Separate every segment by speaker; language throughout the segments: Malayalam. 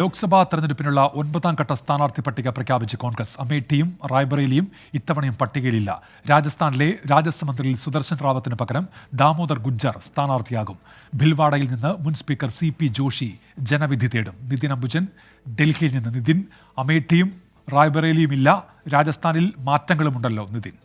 Speaker 1: ലോക്സഭാ തെരഞ്ഞെടുപ്പിനുള്ള 9ാം ഘട്ട സ്ഥാനാർത്ഥി പട്ടിക പ്രഖ്യാപിച്ച് കോൺഗ്രസ്. അമേഠിയും റായ്ബറേലിയും ഇത്തവണയും പട്ടികയിലില്ല. രാജസ്ഥാനിലെ രാജസമന്ദിൽ സുദർശൻ റാവത്തിന് പകരം ദാമോദർ ഗുജ്ജർ സ്ഥാനാർത്ഥിയാകും. ഭിൽവാഡയിൽ നിന്ന് മുൻ സ്പീക്കർ CP ജോഷി ജനവിധി തേടും. നിതിൻ അംബുജൻ, ഡൽഹിയിൽ നിന്ന് നിതിൻ. അമേഠിയും റായ്ബറേലിയും ഇല്ല. രാജസ്ഥാനിൽ മാറ്റങ്ങളുമുണ്ടല്ലോ നിതിൻ.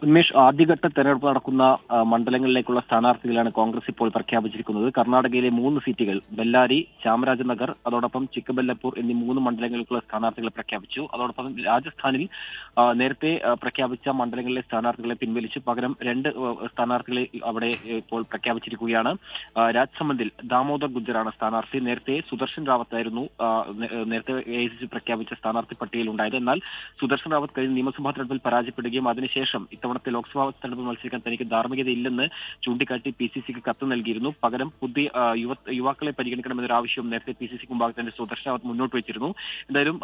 Speaker 2: ഉന്മേഷ്, ആദ്യഘട്ട തെരഞ്ഞെടുപ്പ് നടക്കുന്ന മണ്ഡലങ്ങളിലേക്കുള്ള സ്ഥാനാർത്ഥികളാണ് കോൺഗ്രസ് ഇപ്പോൾ പ്രഖ്യാപിച്ചിരിക്കുന്നത്. കർണാടകയിലെ 3 സീറ്റുകൾ ബെല്ലാരി, ചാമരാജനഗർ, അതോടൊപ്പം ചിക്കബെല്ലപ്പൂർ എന്നീ 3 മണ്ഡലങ്ങളിലേക്കുള്ള സ്ഥാനാർത്ഥികളെ പ്രഖ്യാപിച്ചു. അതോടൊപ്പം രാജസ്ഥാനിൽ നേരത്തെ പ്രഖ്യാപിച്ച മണ്ഡലങ്ങളിലെ സ്ഥാനാർത്ഥികളെ പിൻവലിച്ചു. പകരം 2 സ്ഥാനാർത്ഥികളെ അവിടെ ഇപ്പോൾ പ്രഖ്യാപിച്ചിരിക്കുകയാണ്. രാജ്സമന്ദിൽ ദാമോദർ ഗുജ്ജറാണ് സ്ഥാനാർത്ഥി. നേരത്തെ സുദർശൻ റാവത്തായിരുന്നു നേരത്തെ AICC പ്രഖ്യാപിച്ച സ്ഥാനാർത്ഥി പട്ടികയിൽ ഉണ്ടായത്. എന്നാൽ സുദർശൻ റാവത്ത് കഴിഞ്ഞ നിയമസഭാ തെരഞ്ഞെടുപ്പിൽ പരാജയപ്പെടുകയും അതിനുശേഷം ഇത്തവണത്തെ ലോക്സഭാ തെരഞ്ഞെടുപ്പ് മത്സരിക്കാൻ തനിക്ക് ധാർമ്മികതയില്ലെന്ന് ചൂണ്ടിക്കാട്ടി PCCക്ക് കത്ത് നൽകിയിരുന്നു. പകരം പുതിയ യുവാക്കളെ പരിഗണിക്കണമെന്നൊരു ആവശ്യം നേരത്തെ PCCക്ക് മുമ്പാകെ തന്നെ സുദർശൻ റാവത്ത് മുന്നോട്ട് വെച്ചിരുന്നു. എന്തായാലും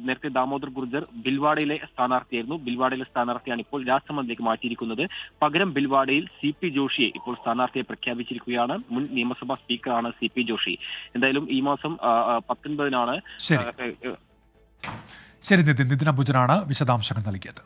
Speaker 2: നേരത്തെ ദാമോദർ ഗുർജർ ഭിൽവാഡയിലെ സ്ഥാനാർത്ഥിയായിരുന്നു. ഭിൽവാഡയിലെ സ്ഥാനാർത്ഥിയാണ് ഇപ്പോൾ രാജ്സമന്ദിലേക്ക് മാറ്റിയിരിക്കുന്നത്. പകരം ഭിൽവാഡയിൽ CP ജോഷിയെ ഇപ്പോൾ സ്ഥാനാർത്ഥിയെ പ്രഖ്യാപിച്ചിരിക്കുകയാണ്. മുൻ നിയമസഭാ സ്പീക്കറാണ് CP ജോഷി. എന്തായാലും ഈ മാസം 19-നാണ്.
Speaker 1: ശരി നിതിൻ. നിതിൻ അംബുജനാണ് വിശദാംശങ്ങൾ നൽകിയത്.